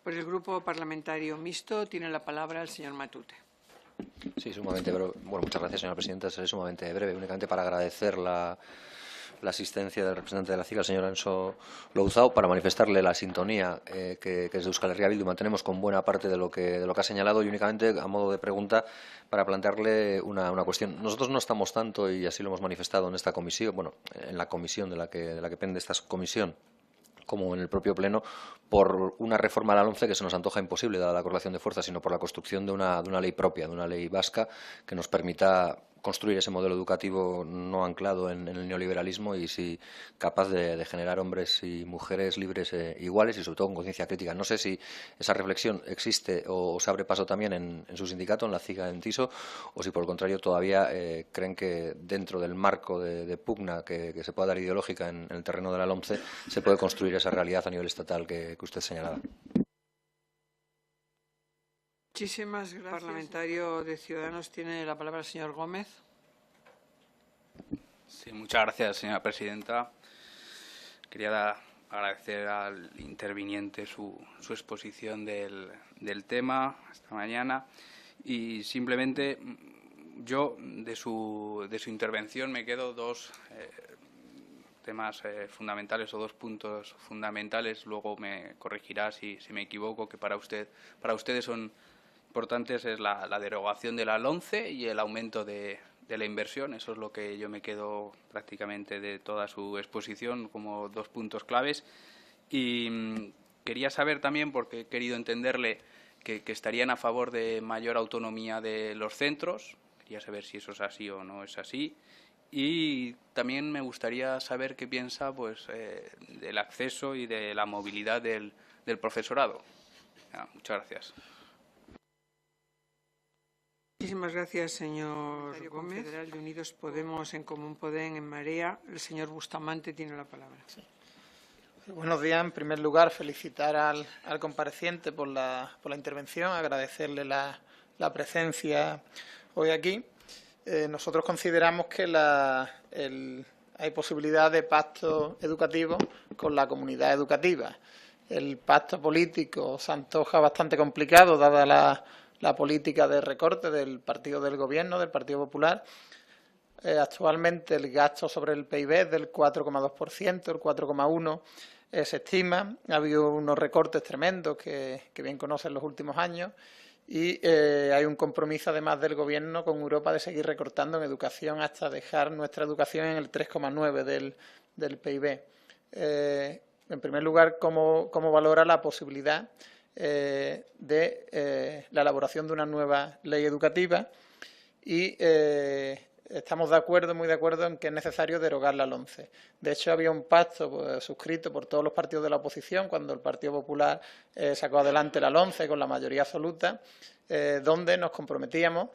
Por el Grupo Parlamentario Mixto tiene la palabra el señor Matute. Sí, sumamente breve. Bueno, muchas gracias, señora presidenta. Seré sumamente breve, únicamente para agradecer la asistencia del representante de la CIG, el señor Enso Louzao, para manifestarle la sintonía que desde Euskal Herria Bildu mantenemos con buena parte de lo que ha señalado, y únicamente a modo de pregunta para plantearle una cuestión. Nosotros no estamos tanto, y así lo hemos manifestado en esta comisión, bueno, en la comisión de la que pende esta comisión, como en el propio Pleno, por una reforma a la LOMCE que se nos antoja imposible, dada la correlación de fuerzas, sino por la construcción de una ley propia, de una ley vasca que nos permita construir ese modelo educativo no anclado en el neoliberalismo y sí capaz de generar hombres y mujeres libres iguales y sobre todo con conciencia crítica. No sé si esa reflexión existe o se abre paso también en su sindicato, en la CIGA, en TISO, o si por el contrario todavía creen que dentro del marco de pugna que se pueda dar ideológica en el terreno de la LOMCE se puede construir esa realidad a nivel estatal que usted señalaba. Muchísimas gracias. El parlamentario de Ciudadanos tiene la palabra el señor Gómez. Sí, muchas gracias, señora presidenta. Quería agradecer al interviniente su exposición del tema esta mañana y simplemente yo de su intervención me quedo dos temas fundamentales o dos puntos fundamentales. Luego me corregirá si me equivoco, que para ustedes son importantes, es la derogación de la LOMCE y el aumento de la inversión. Eso es lo que yo me quedo prácticamente de toda su exposición como dos puntos claves. Y quería saber también, porque he querido entenderle que estarían a favor de mayor autonomía de los centros. Quería saber si eso es así o no es así. Y también me gustaría saber qué piensa del acceso y de la movilidad del profesorado. Muchas gracias. Muchísimas gracias, señor Gómez. Federal de Unidos Podemos, En Común Podem, En Marea. El señor Bustamante tiene la palabra. Sí. Buenos días. En primer lugar, felicitar al compareciente por la intervención, agradecerle la presencia hoy aquí. Nosotros consideramos que hay posibilidad de pacto educativo con la comunidad educativa. El pacto político se antoja bastante complicado, dada la política de recorte del partido del Gobierno, del Partido Popular. Actualmente el gasto sobre el PIB es del 4,2%, el 4,1% se estima. Ha habido unos recortes tremendos que bien conocen los últimos años y hay un compromiso además del Gobierno con Europa de seguir recortando en educación hasta dejar nuestra educación en el 3,9% del PIB. En primer lugar, ¿cómo valora la posibilidad de la elaboración de una nueva ley educativa? Y estamos muy de acuerdo en que es necesario derogar la LOMCE. De hecho, había un pacto suscrito por todos los partidos de la oposición cuando el Partido Popular sacó adelante la LOMCE con la mayoría absoluta, donde nos comprometíamos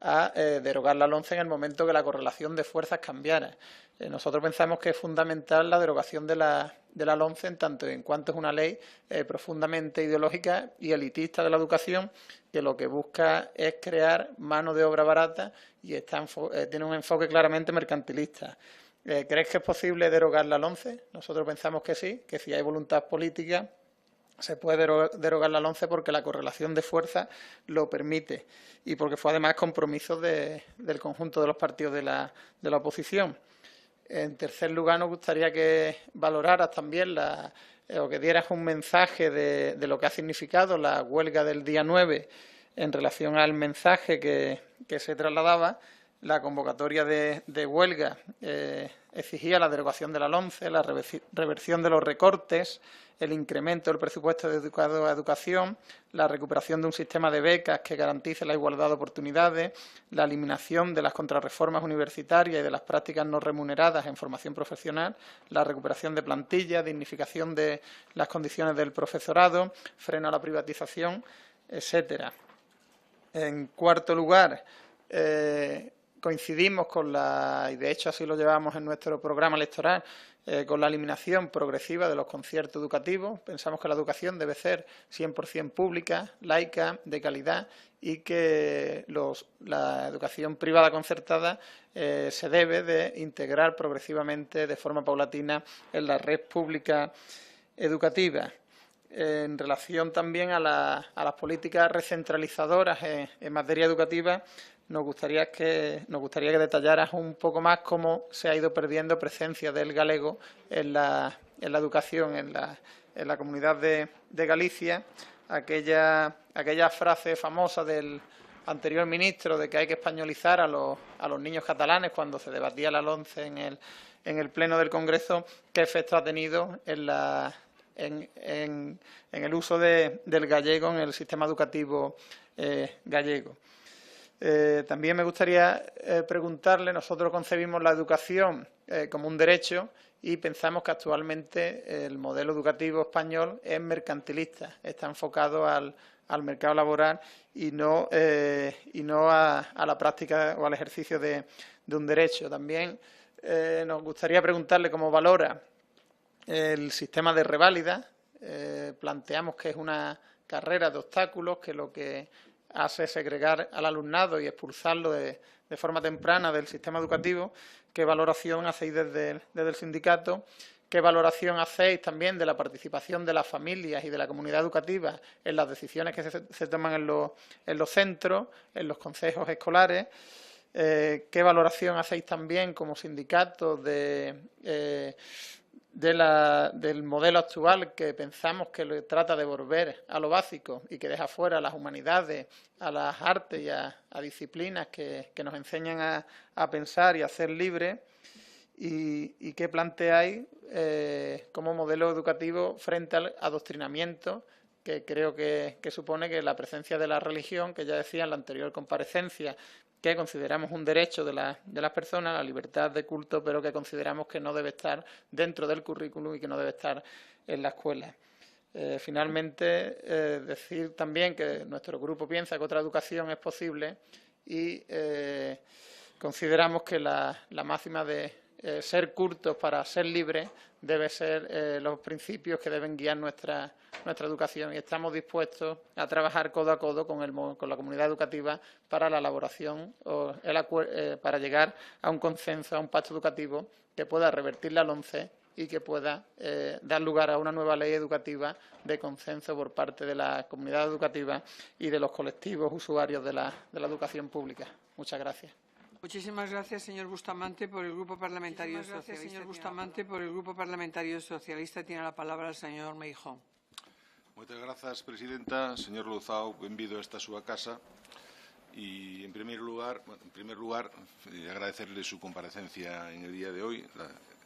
a derogar la LOMCE en el momento que la correlación de fuerzas cambiara. Nosotros pensamos que es fundamental la derogación de la LOMCE en tanto en cuanto es una ley profundamente ideológica y elitista de la educación, que lo que busca es crear mano de obra barata y tiene un enfoque claramente mercantilista. ¿Crees que es posible derogar la LOMCE? Nosotros pensamos que sí, que si hay voluntad política se puede derogar la LOMCE porque la correlación de fuerzas lo permite y porque fue además compromiso del conjunto de los partidos de la oposición. En tercer lugar, nos gustaría que valoraras también o que dieras un mensaje de lo que ha significado la huelga del día 9 en relación al mensaje que se trasladaba. La convocatoria de huelga exigía la derogación de la LOMCE, la reversión de los recortes, el incremento del presupuesto dedicado a educación, la recuperación de un sistema de becas que garantice la igualdad de oportunidades, la eliminación de las contrarreformas universitarias y de las prácticas no remuneradas en formación profesional, la recuperación de plantillas, dignificación de las condiciones del profesorado, freno a la privatización, etcétera. En cuarto lugar, coincidimos y de hecho así lo llevamos en nuestro programa electoral, con la eliminación progresiva de los conciertos educativos. Pensamos que la educación debe ser 100% pública, laica, de calidad y que la educación privada concertada se debe de integrar progresivamente de forma paulatina en la red pública educativa. en relación también a las políticas recentralizadoras en materia educativa, nos gustaría que detallaras un poco más cómo se ha ido perdiendo presencia del galego en la educación en la comunidad de Galicia. Aquella frase famosa del anterior ministro de que hay que españolizar a los niños catalanes cuando se debatía la LOMCE en el Pleno del Congreso, ¿qué efecto ha tenido en el uso del gallego en el sistema educativo gallego? También me gustaría preguntarle, nosotros concebimos la educación como un derecho y pensamos que actualmente el modelo educativo español es mercantilista, está enfocado al mercado laboral y no a la práctica o al ejercicio de un derecho. También nos gustaría preguntarle cómo valora el sistema de reválida. Planteamos que es una carrera de obstáculos que lo que hace es segregar al alumnado y expulsarlo de forma temprana del sistema educativo. ¿Qué valoración hacéis desde el sindicato? ¿Qué valoración hacéis también de la participación de las familias y de la comunidad educativa en las decisiones que se toman en los centros, en los consejos escolares? ¿Qué valoración hacéis también como sindicato del modelo actual que pensamos que le trata de volver a lo básico y que deja fuera a las humanidades, a las artes y a disciplinas que nos enseñan a pensar y a ser libres? ¿Y qué planteáis como modelo educativo frente al adoctrinamiento que creo que supone que la presencia de la religión, que ya decía en la anterior comparecencia, que consideramos un derecho de las personas, la libertad de culto, pero que consideramos que no debe estar dentro del currículum y que no debe estar en la escuela? Finalmente, decir también que nuestro grupo piensa que otra educación es posible y consideramos que la máxima de ser cultos para ser libres debe ser los principios que deben guiar nuestra educación, y estamos dispuestos a trabajar codo a codo con la comunidad educativa para la elaboración para llegar a un consenso, a un pacto educativo que pueda revertir la LOMCE y que pueda dar lugar a una nueva ley educativa de consenso por parte de la comunidad educativa y de los colectivos usuarios de la educación pública. Muchas gracias. Muchísimas gracias, señor Bustamante. Por el Grupo Parlamentario Socialista tiene la palabra el señor Meijón. Moitas grazas, presidenta. Señor Louzao, benvido a esta súa casa. Y, en primer lugar, agradecerle su comparecencia en el día de hoy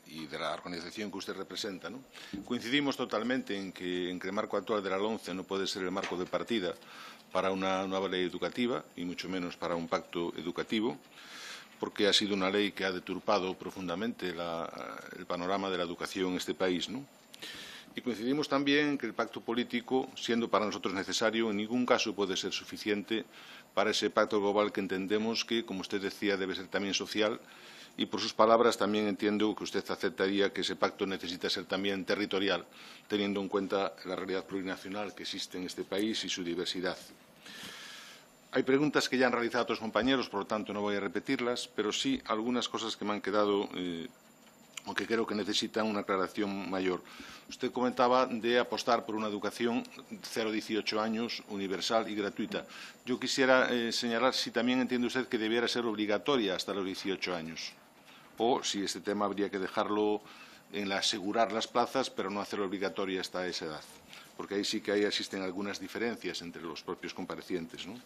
y de la organización que usted representa, ¿no? Coincidimos totalmente en que el marco actual de la LOMCE no puede ser el marco de partida para una nueva ley educativa, y mucho menos para un pacto educativo, porque ha sido una ley que ha deturpado profundamente el panorama de la educación en este país, ¿no? Y coincidimos también en que el pacto político, siendo para nosotros necesario, en ningún caso puede ser suficiente para ese pacto global que entendemos que, como usted decía, debe ser también social. Y por sus palabras también entiendo que usted aceptaría que ese pacto necesita ser también territorial, teniendo en cuenta la realidad plurinacional que existe en este país y su diversidad. Hay preguntas que ya han realizado otros compañeros, por lo tanto no voy a repetirlas, pero sí algunas cosas que me han quedado o que creo que necesitan una aclaración mayor. Usted comentaba de apostar por una educación 0-18 años, universal y gratuita. Yo quisiera señalar si también entiende usted que debiera ser obligatoria hasta los 18 años, o si este tema habría que dejarlo en asegurar las plazas, pero no hacerlo obligatoria hasta esa edad, porque ahí sí que existen algunas diferencias entre los propios comparecientes, ¿no?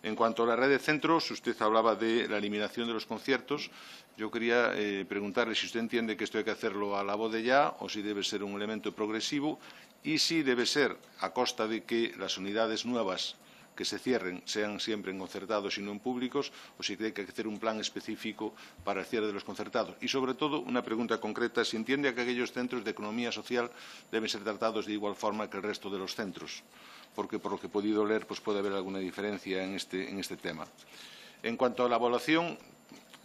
En cuanto a la red de centros, usted hablaba de la eliminación de los conciertos. Yo quería preguntarle si usted entiende que esto hay que hacerlo a la voz de ya o si debe ser un elemento progresivo y si debe ser a costa de que las unidades nuevas que se cierren sean siempre en concertados y no en públicos, o si cree que hay que hacer un plan específico para el cierre de los concertados. Y, sobre todo, una pregunta concreta, si entiende que aquellos centros de economía social deben ser tratados de igual forma que el resto de los centros, porque, por lo que he podido leer, pues puede haber alguna diferencia en este tema. En cuanto a la evaluación,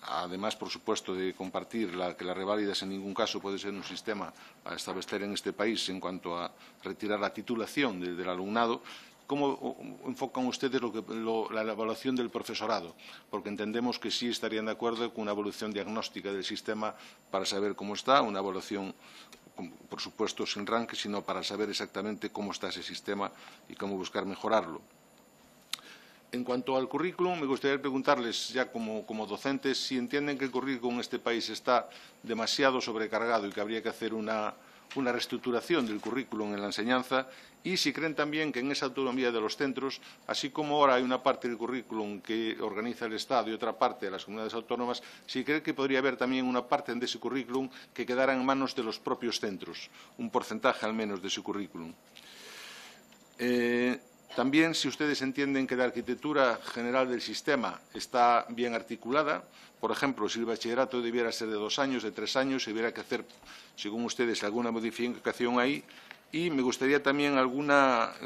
además, por supuesto, de compartir que las reválidas en ningún caso puede ser un sistema a establecer en este país en cuanto a retirar la titulación del alumnado, ¿cómo enfocan ustedes la evaluación del profesorado? Porque entendemos que sí estarían de acuerdo con una evaluación diagnóstica del sistema para saber cómo está, una evaluación por supuesto sin ranking, sino para saber exactamente cómo está ese sistema y cómo buscar mejorarlo. En cuanto al currículum, me gustaría preguntarles, ya como docentes, si entienden que el currículum en este país está demasiado sobrecargado y que habría que hacer una reestructuración del currículum en la enseñanza, y si creen también que en esa autonomía de los centros, así como ahora hay una parte del currículum que organiza el Estado y otra parte de las comunidades autónomas, si creen que podría haber también una parte de ese currículum que quedara en manos de los propios centros, un porcentaje al menos de ese currículum. También, si ustedes entienden que la arquitectura general del sistema está bien articulada, por ejemplo, si el bachillerato debiera ser de 2 años, de 3 años, si hubiera que hacer, según ustedes, alguna modificación ahí. Y me gustaría también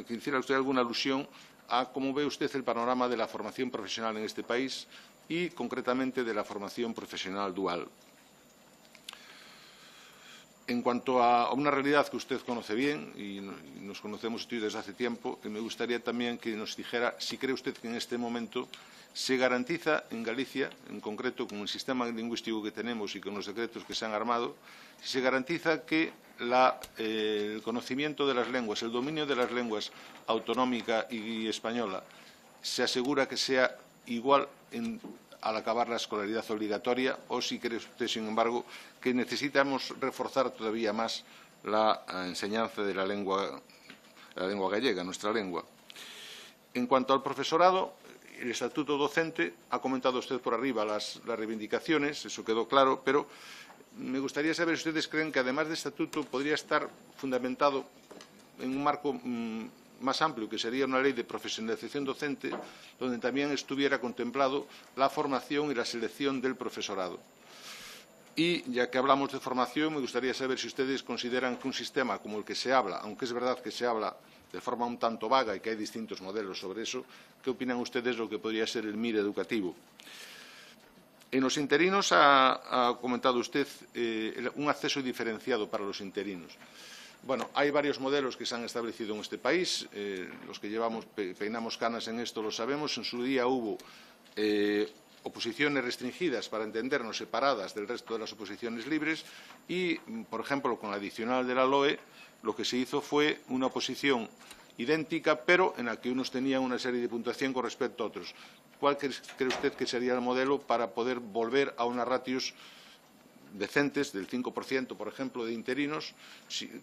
que hiciera usted alguna alusión a cómo ve usted el panorama de la formación profesional en este país y, concretamente, de la formación profesional dual. En cuanto a una realidad que usted conoce bien, y nos conocemos usted desde hace tiempo, me gustaría también que nos dijera si cree usted que en este momento se garantiza en Galicia, en concreto con el sistema lingüístico que tenemos y con los decretos que se han armado, si se garantiza que el conocimiento de las lenguas, el dominio de las lenguas autonómica y española, se asegura que sea igual al acabar la escolaridad obligatoria, o si cree usted, sin embargo, que necesitamos reforzar todavía más la enseñanza de la lengua gallega, nuestra lengua. En cuanto al profesorado, el estatuto docente, ha comentado usted por arriba las reivindicaciones, eso quedó claro, pero me gustaría saber si ustedes creen que, además de estatuto, podría estar fundamentado en un marco más amplio, que sería una ley de profesionalización docente, donde también estuviera contemplado la formación y la selección del profesorado. Y, ya que hablamos de formación, me gustaría saber si ustedes consideran que un sistema como el que se habla, aunque es verdad que se habla de forma un tanto vaga y que hay distintos modelos sobre eso, ¿qué opinan ustedes de lo que podría ser el MIR educativo? En los interinos ha comentado usted un acceso diferenciado para los interinos. Bueno, hay varios modelos que se han establecido en este país. Los que peinamos canas en esto lo sabemos. En su día hubo oposiciones restringidas, para entendernos, separadas del resto de las oposiciones libres y, por ejemplo, con la adicional de la LOE, lo que se hizo fue una oposición idéntica, pero en la que unos tenían una serie de puntuación con respecto a otros. ¿Cuál cree usted que sería el modelo para poder volver a unas ratios decentes del 5%, por ejemplo, de interinos?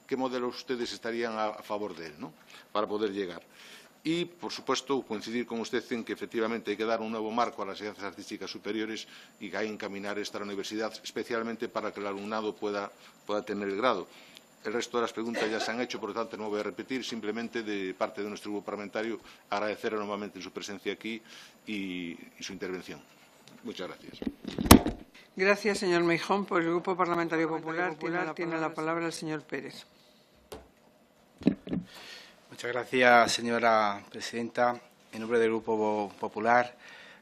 ¿Qué modelo ustedes estarían a favor de él, ¿no?, para poder llegar? Y, por supuesto, coincidir con usted en que efectivamente hay que dar un nuevo marco a las ciencias artísticas superiores y que hay que encaminar esta a la universidad, especialmente para que el alumnado pueda tener el grado. El resto de las preguntas ya se han hecho, por lo tanto no voy a repetir. Simplemente, de parte de nuestro grupo parlamentario, agradecerle nuevamente su presencia aquí y su intervención. Muchas gracias. Gracias, señor Meijón. Por el Grupo Parlamentario Popular tiene la palabra el señor Pérez. Muchas gracias, señora presidenta. En nombre del Grupo Popular,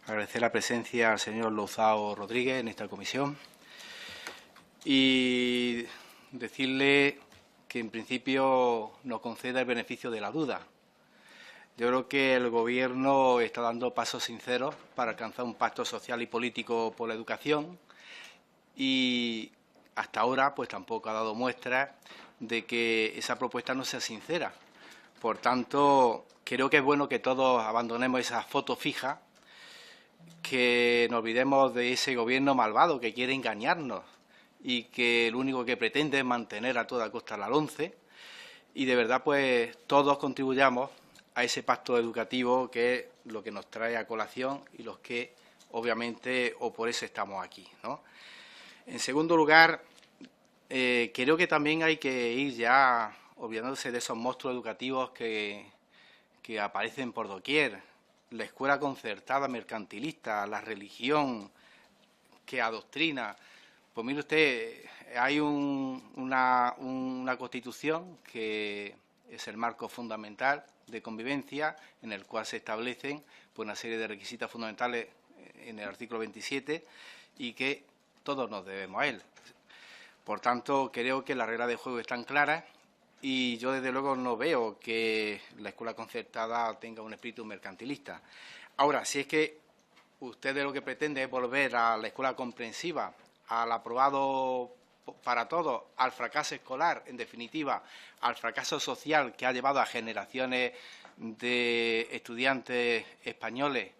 agradecer la presencia al señor Louzao Rodríguez en esta comisión y decirle que, en principio, nos conceda el beneficio de la duda. Yo creo que el Gobierno está dando pasos sinceros para alcanzar un pacto social y político por la educación y hasta ahora pues tampoco ha dado muestras de que esa propuesta no sea sincera. Por tanto, creo que es bueno que todos abandonemos esa foto fija, que nos olvidemos de ese Gobierno malvado que quiere engañarnos y que lo único que pretende es mantener a toda costa la LOMCE, y de verdad pues todos contribuyamos a ese pacto educativo, que es lo que nos trae a colación y los que, obviamente, o por eso estamos aquí, ¿no? En segundo lugar, creo que también hay que ir ya olvidándose de esos monstruos educativos que aparecen por doquier. La escuela concertada mercantilista, la religión que adoctrina. Pues mire usted, hay una Constitución que es el marco fundamental de convivencia, en el cual se establecen pues una serie de requisitos fundamentales en el artículo 27 y que todos nos debemos a él. Por tanto, creo que las reglas de juego están claras y yo, desde luego, no veo que la escuela concertada tenga un espíritu mercantilista. Ahora, si es que usted lo que pretende es volver a la escuela comprensiva, al aprobado para todos al fracaso escolar, en definitiva, al fracaso social que ha llevado a generaciones de estudiantes españoles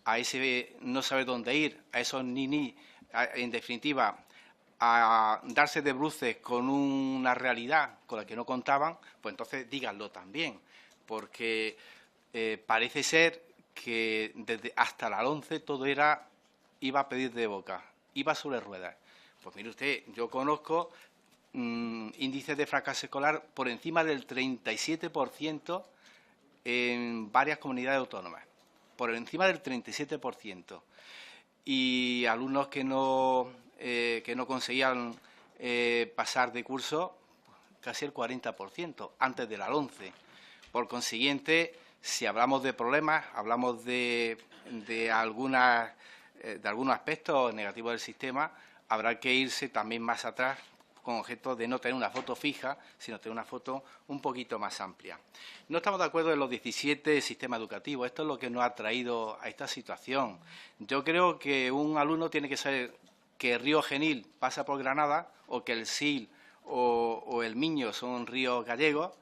a ese no saber dónde ir, a esos en definitiva, a darse de bruces con una realidad con la que no contaban, pues entonces díganlo también, porque parece ser que desde hasta la 11 todo iba a pedir de boca, iba sobre ruedas. Pues mire usted, yo conozco índices de fracaso escolar por encima del 37% en varias comunidades autónomas, por encima del 37%. Y alumnos que no conseguían pasar de curso, casi el 40%, antes de la 11. Por consiguiente, si hablamos de problemas, hablamos de algunos aspectos negativos del sistema, habrá que irse también más atrás con objeto de no tener una foto fija, sino tener una foto un poquito más amplia. No estamos de acuerdo en los 17 sistemas educativos. Esto es lo que nos ha traído a esta situación. Yo creo que un alumno tiene que saber que el río Genil pasa por Granada o que el Sil o el Miño son ríos gallegos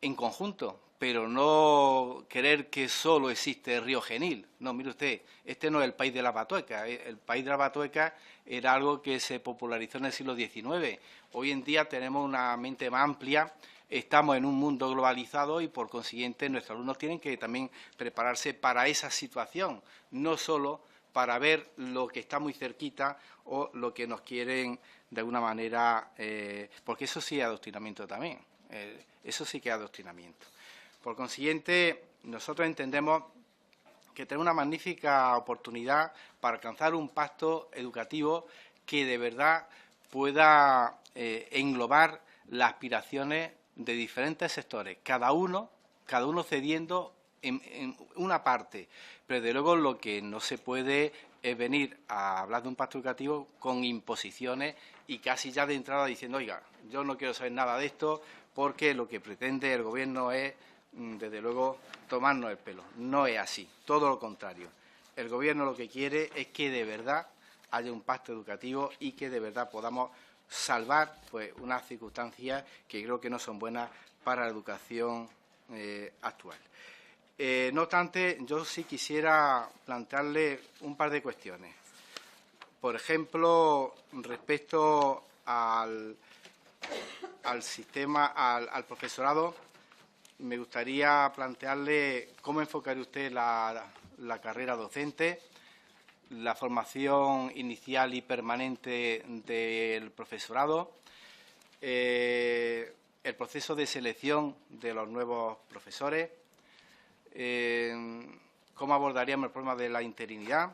en conjunto, pero no creer que solo existe el río Genil. No, mire usted, este no es el país de la batueca. El país de la batueca era algo que se popularizó en el siglo XIX. Hoy en día tenemos una mente más amplia, estamos en un mundo globalizado y, por consiguiente, nuestros alumnos tienen que también prepararse para esa situación, no solo para ver lo que está muy cerquita o lo que nos quieren, de alguna manera, porque eso sí es adoctrinamiento también, eso sí que es adoctrinamiento. Por consiguiente, nosotros entendemos que tenemos una magnífica oportunidad para alcanzar un pacto educativo que de verdad pueda englobar las aspiraciones de diferentes sectores, cada uno cediendo en una parte, pero de luego lo que no se puede es venir a hablar de un pacto educativo con imposiciones y casi ya de entrada diciendo, oiga, yo no quiero saber nada de esto porque lo que pretende el Gobierno es, desde luego, tomarnos el pelo. No es así, todo lo contrario. El Gobierno lo que quiere es que de verdad haya un pacto educativo y que de verdad podamos salvar pues unas circunstancias que creo que no son buenas para la educación actual. No obstante, yo sí quisiera plantearle un par de cuestiones. Por ejemplo, respecto al sistema, al profesorado, me gustaría plantearle cómo enfocaría usted la carrera docente, la formación inicial y permanente del profesorado, el proceso de selección de los nuevos profesores, cómo abordaríamos el problema de la interinidad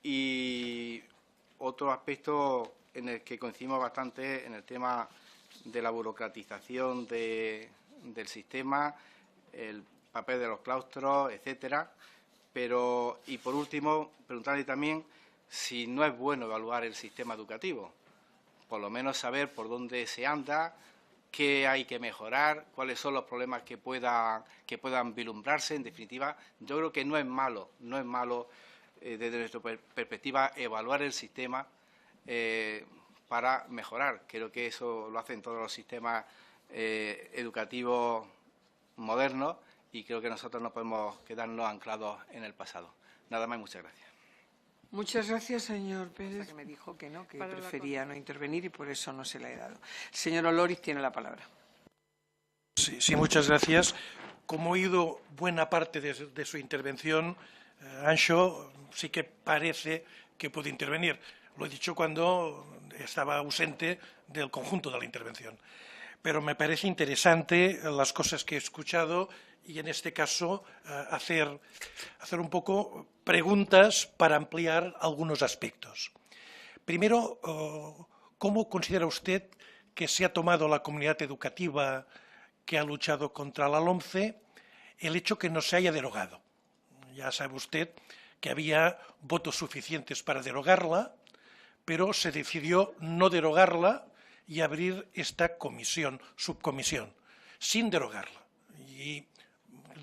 y otro aspecto en el que coincidimos bastante en el tema de la burocratización del sistema, el papel de los claustros, etcétera. Pero, y por último, preguntarle también si no es bueno evaluar el sistema educativo, por lo menos saber por dónde se anda, qué hay que mejorar, cuáles son los problemas que puedan vislumbrarse. En definitiva, yo creo que no es malo desde nuestra perspectiva evaluar el sistema para mejorar. Creo que eso lo hacen todos los sistemas educativos modernos y creo que nosotros no podemos quedarnos anclados en el pasado. Nada más y muchas gracias. Muchas gracias, señor Pérez. Que me dijo que no, que prefería no intervenir y por eso no se la he dado. El señor Olóriz tiene la palabra. Sí, muchas gracias. Como he oído buena parte de su intervención, Anxo sí que parece que puede intervenir. Lo he dicho cuando estaba ausente del conjunto de la intervención. Pero me parece interesante las cosas que he escuchado y, en este caso, hacer un poco preguntas para ampliar algunos aspectos. Primero, ¿cómo considera usted que se ha tomado la comunidad educativa que ha luchado contra la LOMCE el hecho que no se haya derogado? Ya sabe usted que había votos suficientes para derogarla, pero se decidió no derogarla y abrir esta subcomisión, sin derogarla. Y,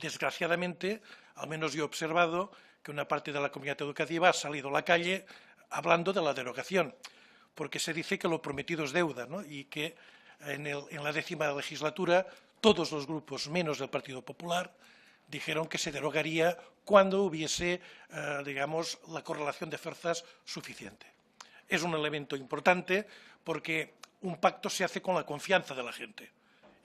desgraciadamente, al menos yo he observado que una parte de la comunidad educativa ha salido a la calle hablando de la derogación. porque se dice que lo prometido es deuda, ¿no? Y que en la 10ª legislatura todos los grupos, menos el Partido Popular, dijeron que se derogaría cuando hubiese, digamos, la correlación de fuerzas suficiente. Es un elemento importante porque un pacto se hace con la confianza de la gente.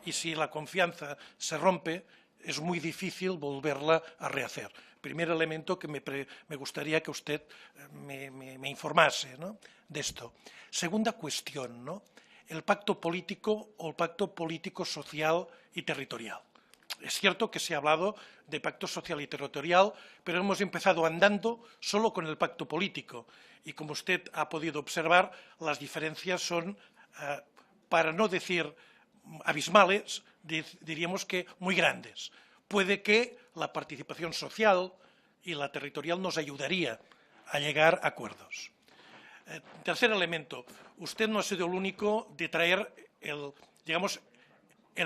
Y si la confianza se rompe, es muy difícil volverla a rehacer. Primer elemento que me gustaría que usted me informase, ¿no?, de esto. Segunda cuestión, ¿no?, el pacto político o el pacto político social y territorial. Es cierto que se ha hablado de pacto social y territorial, pero hemos empezado andando solo con el pacto político. Y como usted ha podido observar, las diferencias son, para no decir abismales, diríamos que muy grandes. Puede que la participación social y la territorial nos ayudaría a llegar a acuerdos. Tercer elemento, usted no ha sido el único de traer el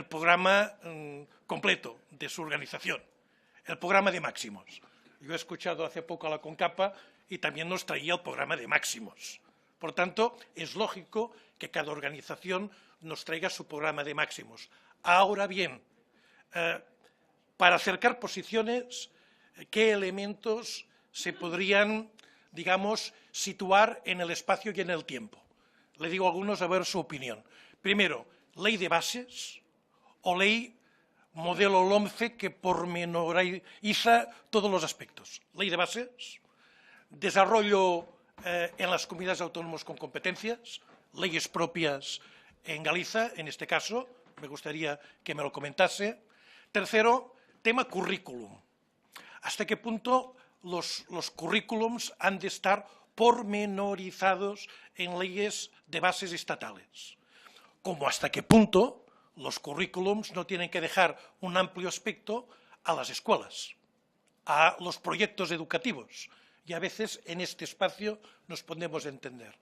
programa completo de su organización, el programa de máximos. Yo he escuchado hace poco a la CONCAPA y también nos traía el programa de máximos. Por tanto, es lógico que cada organización nos traiga su programa de máximos. Ahora bien, para acercar posiciones, ¿qué elementos se podrían, digamos, situar en el espacio y en el tiempo? Le digo a algunos a ver su opinión. Primero, ley de bases o ley modelo LOMCE que pormenoriza todos los aspectos. Ley de bases, desarrollo en las comunidades autónomas con competencias, leyes propias en Galicia, en este caso, me gustaría que me lo comentase. Tercero, tema currículum. ¿Hasta qué punto los currículums han de estar pormenorizados en leyes de bases estatales? Como hasta qué punto los currículums no tienen que dejar un amplio aspecto a las escuelas, a los proyectos educativos. Y a veces en este espacio nos podemos entender.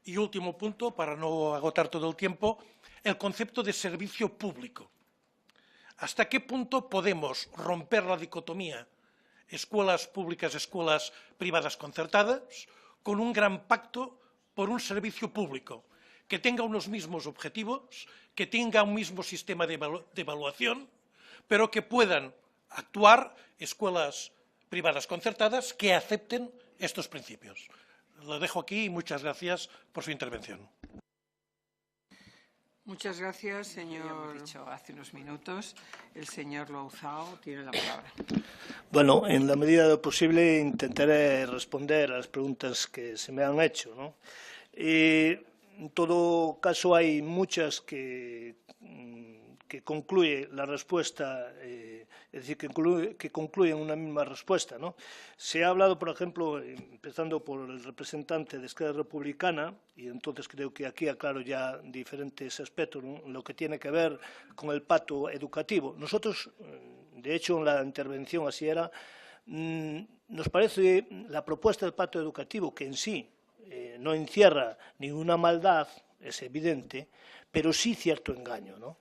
Y último punto, para no agotar todo el tiempo, el concepto de servicio público. ¿Hasta qué punto podemos romper la dicotomía escuelas públicas, escuelas privadas concertadas, con un gran pacto por un servicio público que tenga unos mismos objetivos, que tenga un mismo sistema de evaluación, pero que puedan actuar escuelas privadas concertadas que acepten estos principios? Lo dejo aquí y muchas gracias por su intervención. Muchas gracias, señor. Hemos dicho hace unos minutos. El señor Louzao tiene la palabra. Bueno, en la medida de lo posible intentaré responder a las preguntas que se me han hecho, ¿no? En todo caso, hay muchas que concluye la respuesta, es decir, que concluyen una misma respuesta, ¿no? Se ha hablado, por ejemplo, empezando por el representante de Esquerra Republicana, y entonces creo que aquí aclaro ya diferentes aspectos, ¿no?, lo que tiene que ver con el pacto educativo. Nosotros, de hecho, en la intervención así era, nos parece la propuesta del pacto educativo, que en sí no encierra ninguna maldad, es evidente, pero sí cierto engaño, ¿no?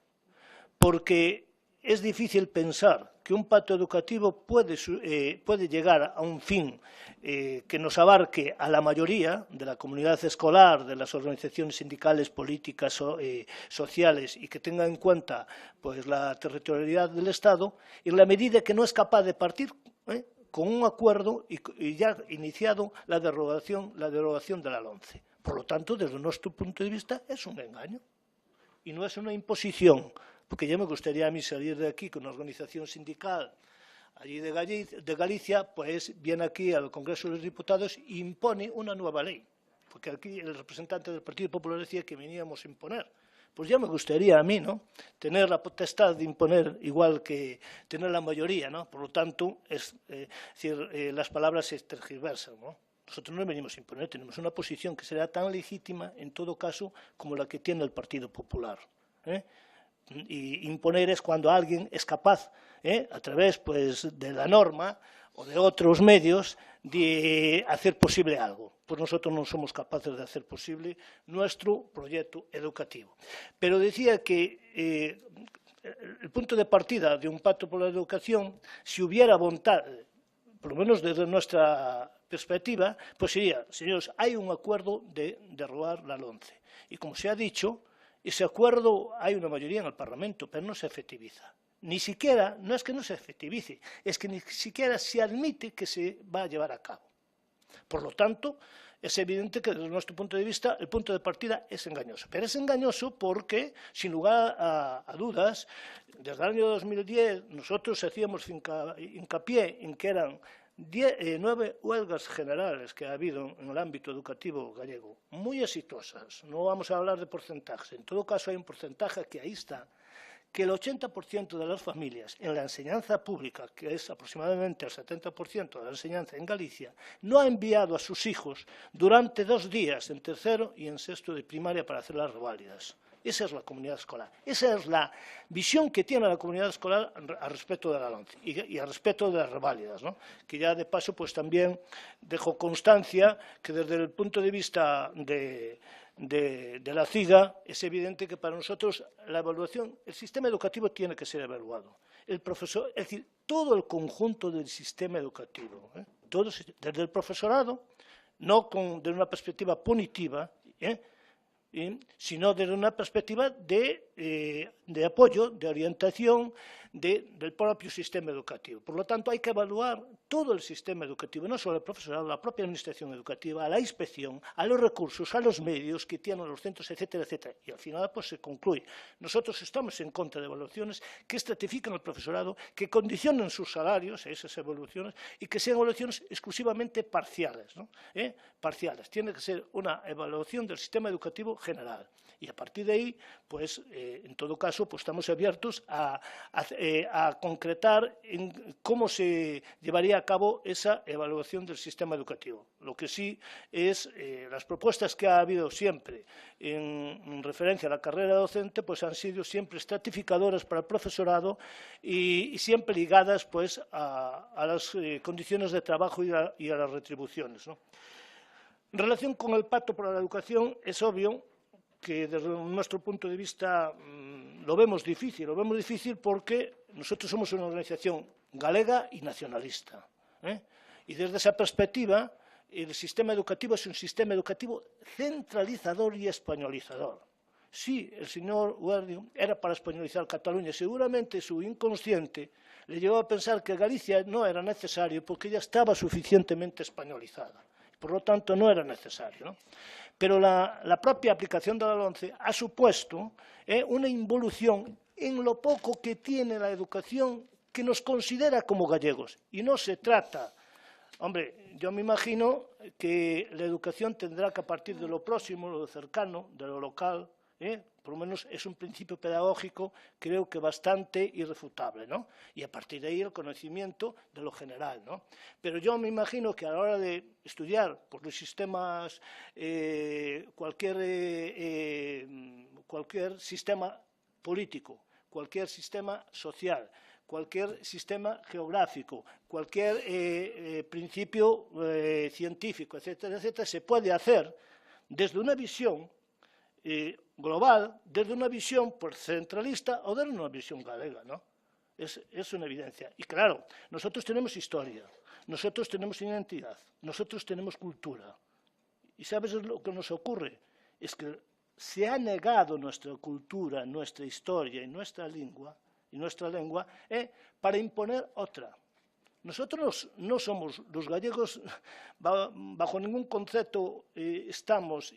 Porque es difícil pensar que un pacto educativo puede llegar a un fin que nos abarque a la mayoría de la comunidad escolar, de las organizaciones sindicales, políticas, sociales, y que tenga en cuenta, pues, la territorialidad del Estado, en la medida que no es capaz de partir con un acuerdo y ya iniciado la derogación de la LOMCE. Por lo tanto, desde nuestro punto de vista, es un engaño y no es una imposición, porque ya me gustaría a mí salir de aquí con una organización sindical allí de Galicia, pues viene aquí al Congreso de los Diputados e impone una nueva ley, porque aquí el representante del Partido Popular decía que veníamos a imponer. Pues ya me gustaría a mí, ¿no?, tener la potestad de imponer igual que tener la mayoría, ¿no? Por lo tanto, las palabras se tergiversan, ¿no? Nosotros no venimos a imponer, tenemos una posición que será tan legítima, en todo caso, como la que tiene el Partido Popular, Y imponer es cuando alguien es capaz, a través, pues, de la norma o de otros medios, de hacer posible algo. Pues nosotros no somos capaces de hacer posible nuestro proyecto educativo. Pero decía que el punto de partida de un pacto por la educación, si hubiera voluntad, por lo menos desde nuestra perspectiva, pues sería, señores, hay un acuerdo de derrogar la LOMCE. Y como se ha dicho, ese acuerdo hay una mayoría en el Parlamento, pero no se efectiviza. Ni siquiera, no es que no se efectivice, es que ni siquiera se admite que se va a llevar a cabo. Por lo tanto, es evidente que desde nuestro punto de vista el punto de partida es engañoso. Pero es engañoso porque, sin lugar a dudas, desde el año 2010 nosotros hacíamos hincapié en que eran 9 huelgas generales que ha habido en el ámbito educativo gallego, muy exitosas. No vamos a hablar de porcentajes. En todo caso, hay un porcentaje que ahí está, que el 80% de las familias en la enseñanza pública, que es aproximadamente el 70% de la enseñanza en Galicia, no ha enviado a sus hijos durante 2 días en tercero y en sexto de primaria para hacer las reválidas. Esa es la comunidad escolar. Esa es la visión que tiene la comunidad escolar al respecto de la LOMCE y al respecto de las reválidas, ¿no? Que ya de paso pues también dejo constancia que desde el punto de vista de la CIGA es evidente que para nosotros la evaluación, el sistema educativo tiene que ser evaluado. El profesor, es decir, todo el conjunto del sistema educativo, todo, desde el profesorado, no desde una perspectiva punitiva, sino desde una perspectiva de apoyo, de orientación del propio sistema educativo. Por lo tanto, hay que evaluar todo el sistema educativo, no solo el profesorado, la propia administración educativa, a la inspección, a los recursos, a los medios que tienen los centros, etcétera, etcétera. Y al final pues se concluye. Nosotros estamos en contra de evaluaciones que estratifiquen al profesorado, que condicionen sus salarios a esas evaluaciones y que sean evaluaciones exclusivamente parciales, ¿no? Parciales. Tiene que ser una evaluación del sistema educativo general. Y a partir de ahí, pues, en todo caso, pues estamos abiertos a concretar en cómo se llevaría a cabo esa evaluación del sistema educativo. Lo que sí es, las propuestas que ha habido siempre en referencia a la carrera docente, pues han sido siempre estratificadoras para el profesorado y siempre ligadas, pues, a las condiciones de trabajo y a las retribuciones, ¿no? En relación con el Pacto por la Educación, es obvio que desde nuestro punto de vista lo vemos difícil porque nosotros somos una organización galega y nacionalista, y desde esa perspectiva el sistema educativo es un sistema educativo centralizador y españolizador. Sí, el señor Guardio era para españolizar Cataluña, seguramente su inconsciente le llevó a pensar que Galicia no era necesario porque ya estaba suficientemente españolizada. Por lo tanto, no era necesario, ¿no? Pero la propia aplicación de la LOMCE ha supuesto una involución en lo poco que tiene la educación que nos considera como gallegos. Y no se trata, hombre, yo me imagino que la educación tendrá que a partir de lo próximo, lo cercano, de lo local, por lo menos es un principio pedagógico, creo que bastante irrefutable, ¿no? Y a partir de ahí el conocimiento de lo general, ¿no? Pero yo me imagino que a la hora de estudiar por los sistemas, cualquier sistema político, cualquier sistema social, cualquier sistema geográfico, cualquier principio científico, etcétera, etcétera, se puede hacer desde una visión global, desde una visión pues, centralista o desde una visión galega, ¿no? Es una evidencia. Y claro, nosotros tenemos historia, nosotros tenemos identidad, nosotros tenemos cultura. ¿Y sabes lo que nos ocurre? Es que se ha negado nuestra cultura, nuestra historia y nuestra lengua para imponer otra. Nosotros no somos, los gallegos, bajo ningún concepto estamos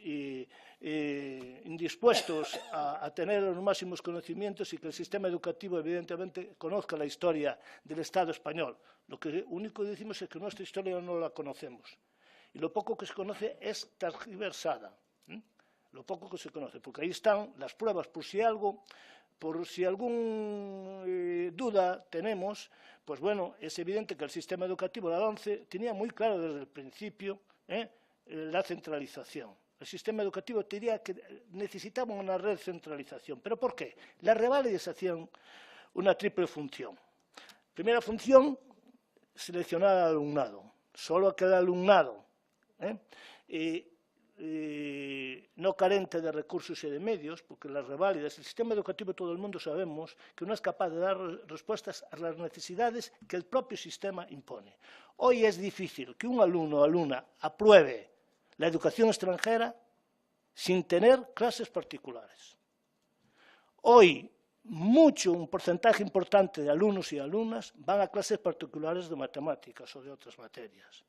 indispuestos a tener los máximos conocimientos y que el sistema educativo, evidentemente, conozca la historia del Estado español. Lo único que decimos es que nuestra historia no la conocemos. Y lo poco que se conoce es tergiversada. Lo poco que se conoce, porque ahí están las pruebas, por si alguna duda tenemos, pues bueno, es evidente que el sistema educativo de la LOMCE tenía muy claro desde el principio la centralización. El sistema educativo tenía que necesitaba una recentralización. ¿Pero por qué? Las reválidas hacían una triple función. Primera función, seleccionar al alumnado. Solo aquel alumnado no carente de recursos y de medios, porque las reválidas, el sistema educativo, todo el mundo sabemos que no es capaz de dar respuestas a las necesidades que el propio sistema impone. Hoy es difícil que un alumno o alumna apruebe la educación extranjera sin tener clases particulares. Hoy, un porcentaje importante de alumnos y alumnas van a clases particulares de matemáticas o de otras materias.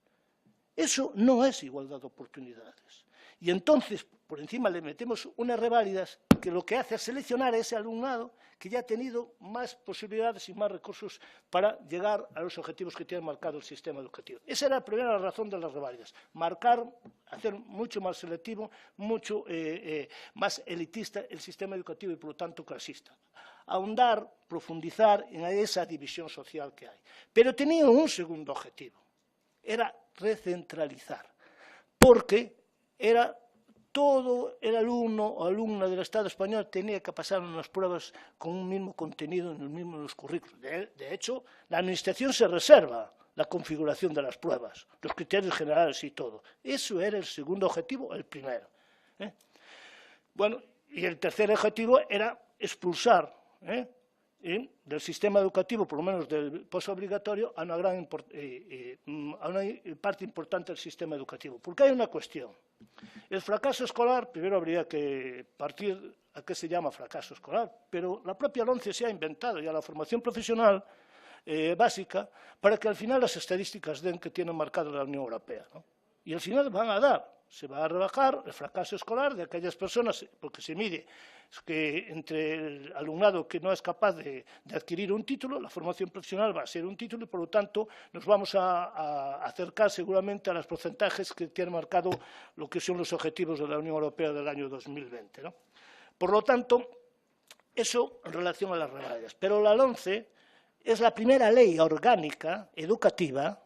Eso no es igualdad de oportunidades. Y entonces, por encima le metemos unas reválidas que lo que hace es seleccionar a ese alumnado que ya ha tenido más posibilidades y más recursos para llegar a los objetivos que tiene marcado el sistema educativo. Esa era la primera razón de las reválidas. Hacer mucho más selectivo, mucho más elitista el sistema educativo y, por lo tanto, clasista. Ahondar, profundizar en esa división social que hay. Pero tenía un segundo objetivo. Era recentralizar, porque todo el alumno o alumna del Estado español tenía que pasar unas pruebas con un mismo contenido en los currículos. De hecho, la Administración se reserva la configuración de las pruebas, los criterios generales y todo. Eso era el segundo objetivo, el primero. Bueno, y el tercer objetivo era expulsar del sistema educativo, por lo menos del posobligatorio, a una parte importante del sistema educativo. Porque hay una cuestión. El fracaso escolar, primero habría que partir a qué se llama fracaso escolar, pero la propia LOMCE se ha inventado ya la formación profesional básica para que al final las estadísticas den que tiene marcado la Unión Europea, ¿no? Y al final van a dar. Se va a rebajar el fracaso escolar de aquellas personas, porque se mide que entre el alumnado que no es capaz de adquirir un título, la formación profesional va a ser un título y, por lo tanto, nos vamos a acercar seguramente a los porcentajes que tienen marcado lo que son los objetivos de la Unión Europea del año 2020, ¿no? Por lo tanto, eso en relación a las reválidas. Pero la LOMCE es la primera ley orgánica educativa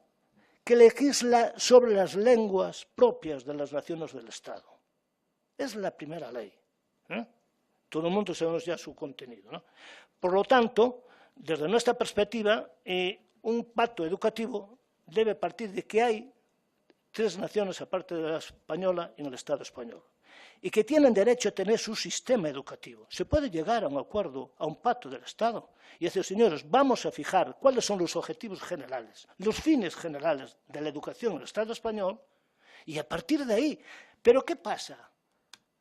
que legisla sobre las lenguas propias de las naciones del Estado. Es la primera ley. Todo el mundo sabemos ya su contenido, ¿no? Por lo tanto, desde nuestra perspectiva, un pacto educativo debe partir de que hay 3 naciones, aparte de la española, en el Estado español, y que tienen derecho a tener su sistema educativo. Se puede llegar a un acuerdo, a un pacto del Estado, y decir, señores, vamos a fijar cuáles son los objetivos generales, los fines generales de la educación en el Estado español, y a partir de ahí. ¿Pero qué pasa?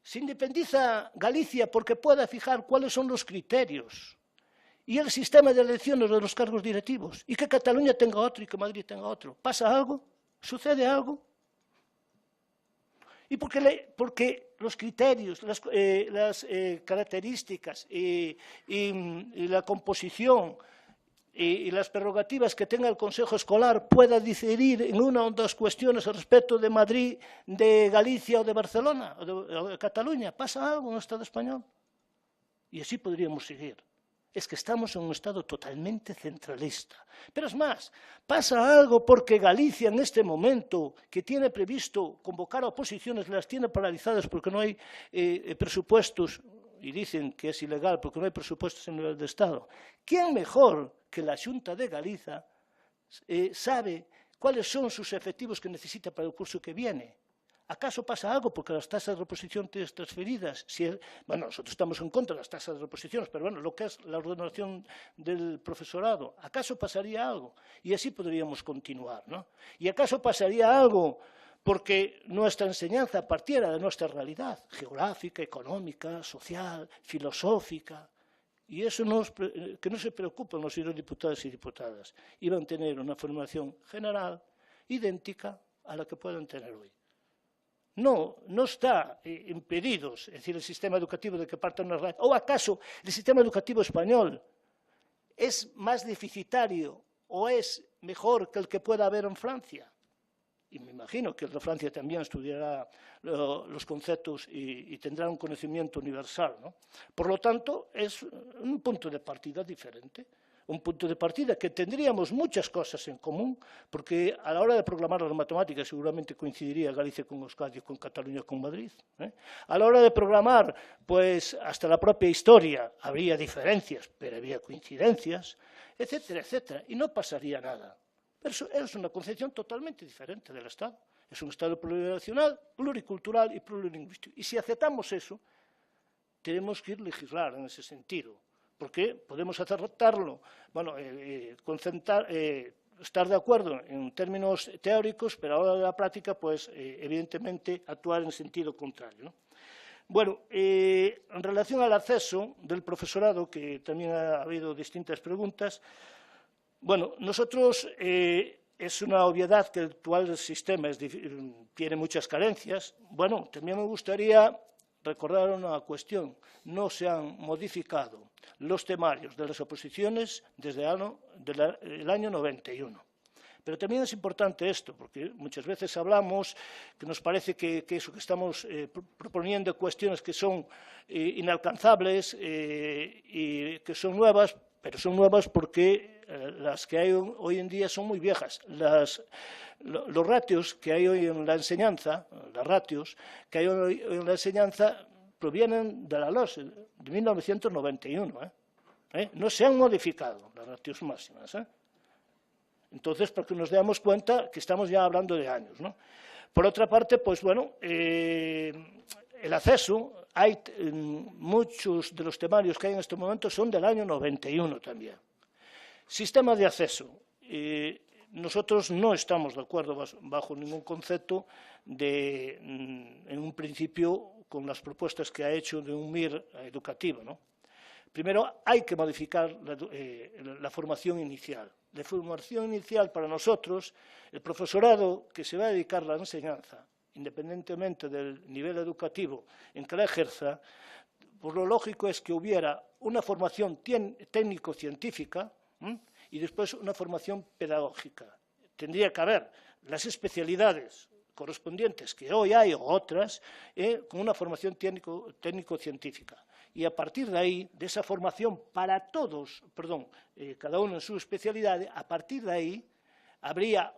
Se independiza Galicia porque pueda fijar cuáles son los criterios y el sistema de elecciones de los cargos directivos, y que Cataluña tenga otro y que Madrid tenga otro. ¿Pasa algo? ¿Sucede algo? Y porque los criterios, las características y la composición y las prerrogativas que tenga el Consejo Escolar pueda diferir en una o dos cuestiones respecto de Madrid, de Galicia o de Barcelona o de Cataluña. ¿Pasa algo en el Estado español? Y así podríamos seguir. Es que estamos en un Estado totalmente centralista. Pero es más, pasa algo porque Galicia en este momento, que tiene previsto convocar a oposiciones, las tiene paralizadas porque no hay presupuestos, y dicen que es ilegal porque no hay presupuestos en nivel de Estado. ¿Quién mejor que la Xunta de Galiza sabe cuáles son sus efectivos que necesita para el curso que viene? ¿Acaso pasa algo porque las tasas de reposición transferidas? Bueno, nosotros estamos en contra de las tasas de reposiciones, pero bueno, lo que es la ordenación del profesorado, ¿acaso pasaría algo? Y así podríamos continuar, ¿no? ¿Y acaso pasaría algo porque nuestra enseñanza partiera de nuestra realidad geográfica, económica, social, filosófica? Y eso que no se preocupen los señores diputados y diputadas. Iban a tener una formación general idéntica a la que pueden tener hoy. No está impedido, es decir, el sistema educativo de que parta una red. ¿O acaso el sistema educativo español es más deficitario o es mejor que el que pueda haber en Francia? Y me imagino que el de Francia también estudiará los conceptos y tendrá un conocimiento universal, ¿no? Por lo tanto, es un punto de partida diferente. Un punto de partida que tendríamos muchas cosas en común, porque a la hora de proclamar las matemáticas seguramente coincidiría Galicia con Euskadi, con Cataluña, con Madrid. A la hora de programar, pues hasta la propia historia habría diferencias, pero había coincidencias, etcétera, etcétera, y no pasaría nada. Pero eso es una concepción totalmente diferente del Estado. Es un Estado plurinacional, pluricultural y plurilingüístico. Y si aceptamos eso, tenemos que ir a legislar en ese sentido, porque podemos aceptarlo, bueno, estar de acuerdo en términos teóricos, pero a la hora de la práctica, pues, evidentemente, actuar en sentido contrario, ¿no? Bueno, en relación al acceso del profesorado, que también ha habido distintas preguntas, bueno, nosotros es una obviedad que el actual sistema tiene muchas carencias. Bueno, también me gustaría recordar una cuestión. No se han modificado los temarios de las oposiciones desde el año 91. Pero también es importante esto, porque muchas veces hablamos que nos parece que eso que estamos proponiendo cuestiones que son inalcanzables y que son nuevas, pero son nuevas porque las que hay hoy en día son muy viejas. Los ratios que hay hoy en la enseñanza, provienen de la LOS de 1991. No se han modificado las ratios máximas. Entonces, para que nos demos cuenta que estamos ya hablando de años, ¿no? Por otra parte, pues bueno, el acceso, muchos de los temarios que hay en este momento son del año 91 también. Sistema de acceso. Nosotros no estamos de acuerdo bajo ningún concepto en un principio, con las propuestas que ha hecho de un MIR educativo, ¿no? Primero, hay que modificar la formación inicial. La formación inicial para nosotros, el profesorado que se va a dedicar a la enseñanza, independientemente del nivel educativo en que la ejerza, pues lo lógico es que hubiera una formación técnico-científica y después una formación pedagógica. Tendría que haber las especialidades correspondientes que hoy hay o otras con una formación técnico-científica. Y a partir de ahí, de esa formación para todos, cada uno en su especialidad, a partir de ahí habría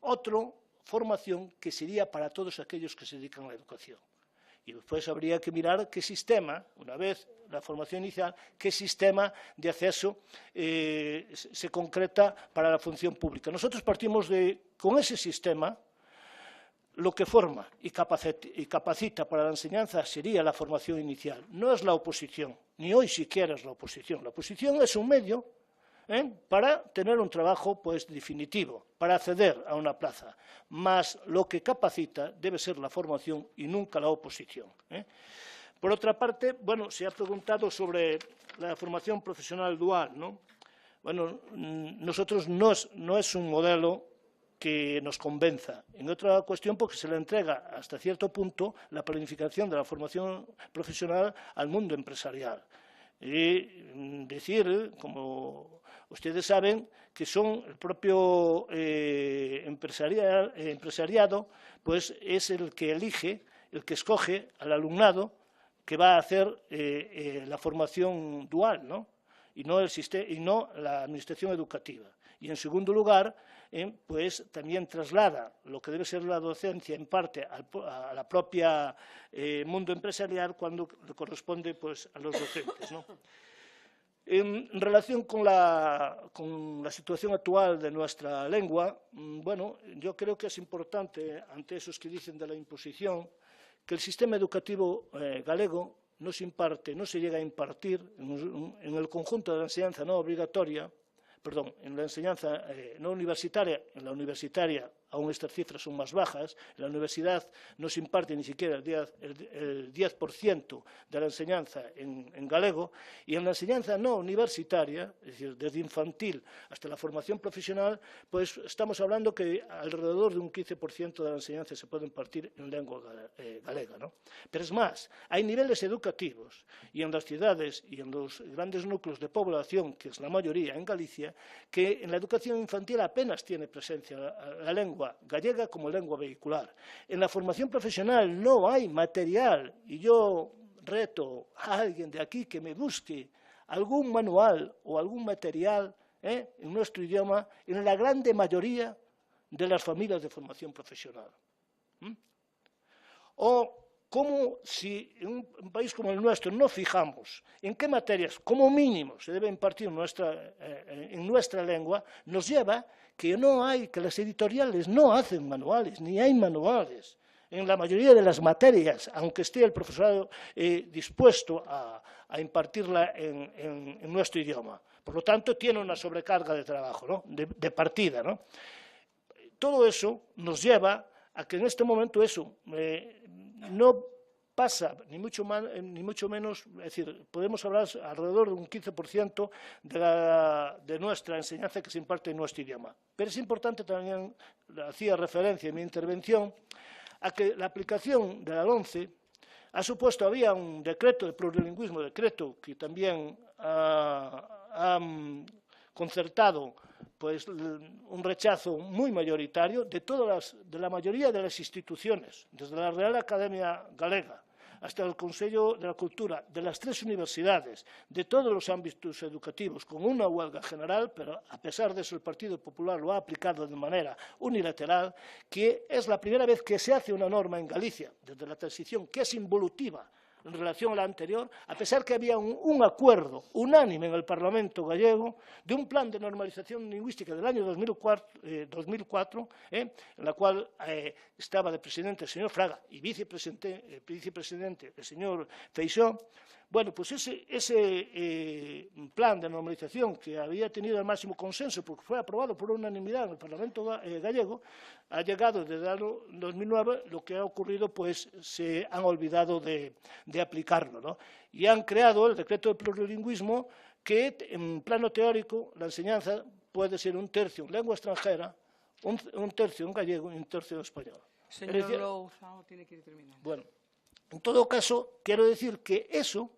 otra formación que sería para todos aquellos que se dedican a la educación. Y después habría que mirar qué sistema, una vez la formación inicial, qué sistema de acceso se concreta para la función pública. Nosotros partimos con ese sistema. Lo que forma y capacita para la enseñanza sería la formación inicial, no es la oposición, ni hoy siquiera es la oposición. La oposición es un medio para tener un trabajo pues, definitivo, para acceder a una plaza, más lo que capacita debe ser la formación y nunca la oposición. Por otra parte, bueno, se ha preguntado sobre la formación profesional dual, ¿no? Bueno, nosotros no es un modelo que nos convenza. En otra cuestión, porque se le entrega hasta cierto punto la planificación de la formación profesional al mundo empresarial. Y decir, como ustedes saben, que son el propio empresariado, pues es el que elige, el que escoge al alumnado que va a hacer la formación dual, ¿no? Y no la administración educativa. Y, en segundo lugar, pues también traslada lo que debe ser la docencia en parte a la propia mundo empresarial cuando le corresponde pues, a los docentes, ¿no? En relación con la situación actual de nuestra lengua, bueno, yo creo que es importante, ante esos que dicen de la imposición, que el sistema educativo galego no se llega a impartir en el conjunto de la enseñanza no obligatoria, en la enseñanza no universitaria. En la universitaria aún estas cifras son más bajas. En la universidad no se imparte ni siquiera el 10% de la enseñanza en galego, y en la enseñanza no universitaria, es decir, desde infantil hasta la formación profesional, pues estamos hablando que alrededor de un 15% de la enseñanza se puede impartir en lengua galega, ¿no? Pero es más, hay niveles educativos, y en las ciudades y en los grandes núcleos de población, que es la mayoría en Galicia, que en la educación infantil apenas tiene presencia la lengua gallega como lengua vehicular. En la formación profesional no hay material, y yo reto a alguien de aquí que me busque algún manual o algún material en nuestro idioma en la grande mayoría de las familias de formación profesional. O ¿cómo si en un país como el nuestro no fijamos en qué materias, como mínimo, se debe impartir en nuestra lengua, nos lleva que las editoriales no hacen manuales, ni hay manuales en la mayoría de las materias, aunque esté el profesorado dispuesto a impartirla en nuestro idioma. Por lo tanto, tiene una sobrecarga de trabajo, ¿no? de partida, ¿no? Todo eso nos lleva a que en este momento no pasa, ni mucho menos, es decir, podemos hablar alrededor de un 15% de nuestra enseñanza que se imparte en nuestro idioma. Pero es importante también, hacía referencia en mi intervención, a que la aplicación de la LOMCE ha supuesto, había un decreto de plurilingüismo, decreto que también ha concertado pues, un rechazo muy mayoritario de la mayoría de las instituciones, desde la Real Academia Galega hasta el Consejo de la Cultura, de las 3 universidades, de todos los ámbitos educativos, con una huelga general, pero a pesar de eso el Partido Popular lo ha aplicado de manera unilateral, que es la primera vez que se hace una norma en Galicia, desde la transición, que es involutiva en relación a la anterior, a pesar que había un acuerdo unánime en el Parlamento gallego de un plan de normalización lingüística del año 2004 en la cual estaba de presidente el señor Fraga y vicepresidente el señor Feixóo. Bueno, pues ese plan de normalización que había tenido el máximo consenso porque fue aprobado por unanimidad en el Parlamento gallego, ha llegado desde el año 2009, lo que ha ocurrido, pues se han olvidado de aplicarlo, ¿no? Y han creado el decreto de plurilingüismo que, en plano teórico, la enseñanza puede ser un tercio en lengua extranjera, un tercio en gallego y un tercio en español. Señor Louzao, tiene que ir terminando. Bueno, en todo caso, quiero decir que eso,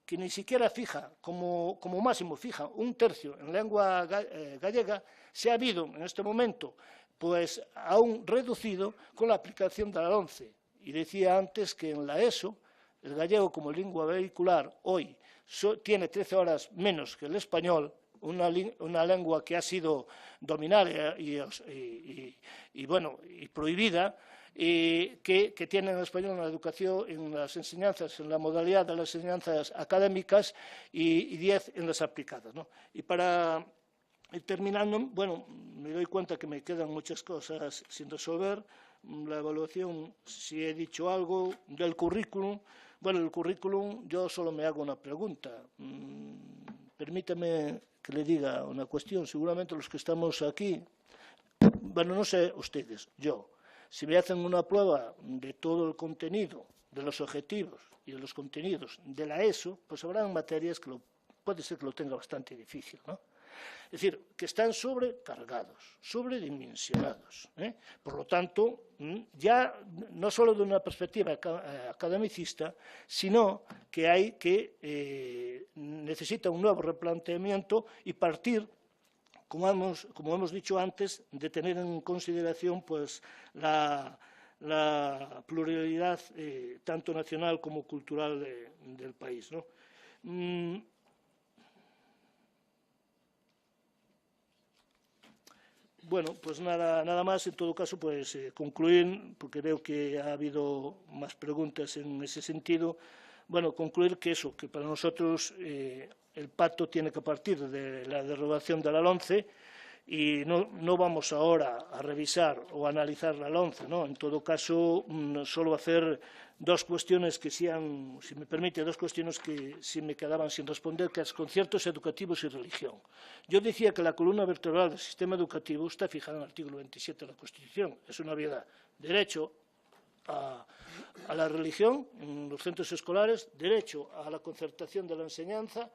que ni siquiera fija, como máximo fija un tercio en lengua gallega, se ha habido en este momento pues aún reducido con la aplicación de la LOMCE. Y decía antes que en la ESO, el gallego como lengua vehicular hoy tiene 13 horas menos que el español, una lengua que ha sido dominada y prohibida, que tiene en español en la educación, en las enseñanzas, en la modalidad de las enseñanzas académicas y 10 en las aplicadas, ¿no? Y para ir terminando, bueno, me doy cuenta que me quedan muchas cosas sin resolver. La evaluación, si he dicho algo del currículum. Bueno, el currículum, yo solo me hago una pregunta. Permítame que le diga una cuestión. Seguramente los que estamos aquí, bueno, no sé ustedes, yo, si me hacen una prueba de todo el contenido, de los objetivos y de los contenidos de la ESO, pues habrán materias que puede ser que lo tenga bastante difícil, ¿no? Es decir, que están sobrecargados, sobredimensionados, ¿eh? Por lo tanto, ya no solo de una perspectiva academicista, sino que necesita un nuevo replanteamiento y partir, como hemos dicho antes, de tener en consideración pues, la pluralidad tanto nacional como cultural del país, ¿no? Bueno, pues nada más. En todo caso, pues concluir, porque creo que ha habido más preguntas en ese sentido. Bueno, concluir que que para nosotros el pacto tiene que partir de la derogación de la LOMCE y no vamos ahora a revisar o a analizar la LOMCE, ¿no? En todo caso, solo hacer dos cuestiones que sean, si me permite, dos cuestiones que sí me quedaban sin responder, que es conciertos educativos y religión. Yo decía que la columna vertebral del sistema educativo está fijada en el artículo 27 de la Constitución. Es una obviedad. Derecho a la religión en los centros escolares, derecho a la concertación de la enseñanza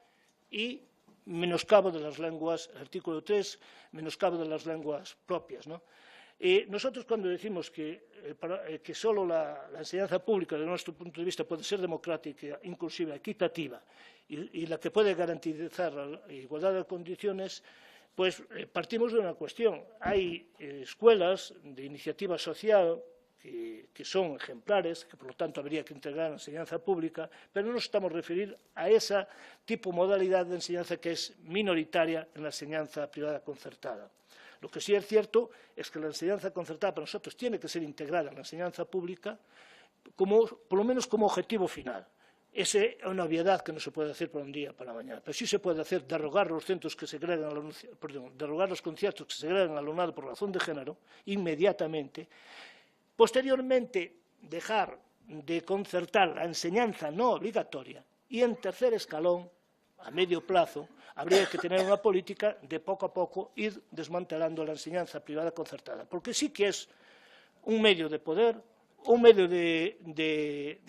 y menoscabo de las lenguas, el artículo 3, menoscabo de las lenguas propias, ¿no? Nosotros cuando decimos que solo la enseñanza pública, desde nuestro punto de vista, puede ser democrática, inclusiva, equitativa y la que puede garantizar la igualdad de condiciones, pues partimos de una cuestión. Hay escuelas de iniciativa social que son ejemplares, que por lo tanto habría que integrar en la enseñanza pública, pero no nos estamos refiriendo a esa tipo modalidad de enseñanza que es minoritaria en la enseñanza privada concertada. Lo que sí es cierto es que la enseñanza concertada para nosotros tiene que ser integrada en la enseñanza pública por lo menos como objetivo final. Esa es una obviedad que no se puede hacer para un día para mañana, pero sí se puede hacer derogar los centros que segregan derogar los conciertos que segregan al alumnado por razón de género inmediatamente. Posteriormente, dejar de concertar la enseñanza no obligatoria y, en tercer escalón, a medio plazo, habría que tener una política de poco a poco ir desmantelando la enseñanza privada concertada, porque sí que es un medio de poder, un medio de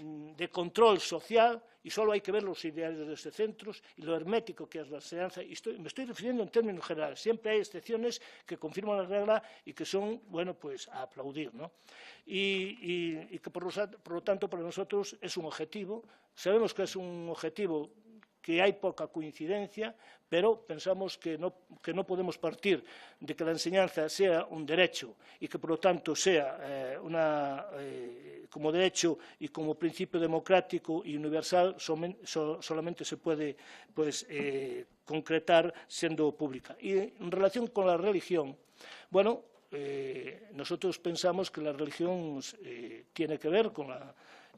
control social, y solo hay que ver los ideales de estos centros y lo hermético que es la enseñanza. Y me estoy refiriendo en términos generales. Siempre hay excepciones que confirman la regla y que son, bueno, pues a aplaudir, ¿no? Y que, por lo tanto, para nosotros es un objetivo. Sabemos que es un objetivo que hay poca coincidencia, pero pensamos que no podemos partir de que la enseñanza sea un derecho y que, por lo tanto, sea como derecho y como principio democrático y universal solamente se puede concretar siendo pública. Y en relación con la religión, bueno, nosotros pensamos que la religión tiene que ver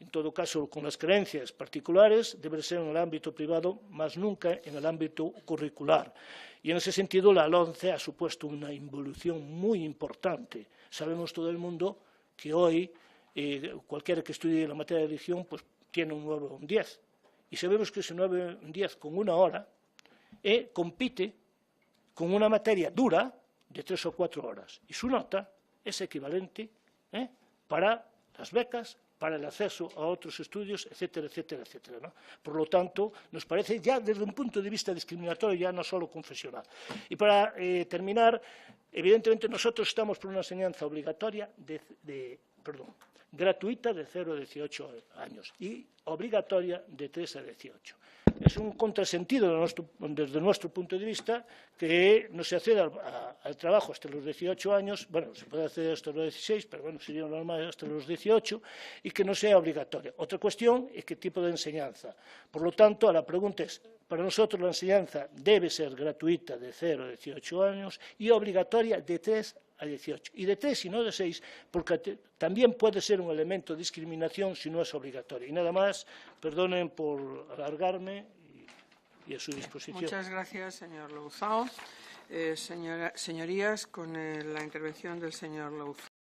en todo caso, con las creencias particulares, debe ser en el ámbito privado, más nunca en el ámbito curricular. Y en ese sentido, la LOMCE ha supuesto una involución muy importante. Sabemos todo el mundo que hoy cualquiera que estudie la materia de religión pues, tiene un 9 o un 10. Y sabemos que ese 9 o un 10 con una hora compite con una materia dura de 3 o 4 horas. Y su nota es equivalente para las becas, para el acceso a otros estudios, etcétera, etcétera, etcétera, ¿no? Por lo tanto, nos parece ya desde un punto de vista discriminatorio, ya no solo confesional. Y para terminar, evidentemente nosotros estamos por una enseñanza obligatoria gratuita de 0 a 18 años y obligatoria de 3 a 18. Es un contrasentido desde nuestro punto de vista que no se acceda al trabajo hasta los 18 años, bueno, se puede acceder hasta los 16, pero bueno, sería normal hasta los 18, y que no sea obligatoria. Otra cuestión es qué tipo de enseñanza. Por lo tanto, la pregunta es, para nosotros la enseñanza debe ser gratuita de 0 a 18 años y obligatoria de 3 a 18. Y de 3 y no de 6, porque también puede ser un elemento de discriminación si no es obligatoria. Y nada más, perdonen por alargarme y a su disposición. Muchas gracias, señor Louzao. Señorías, con la intervención del señor Louzao.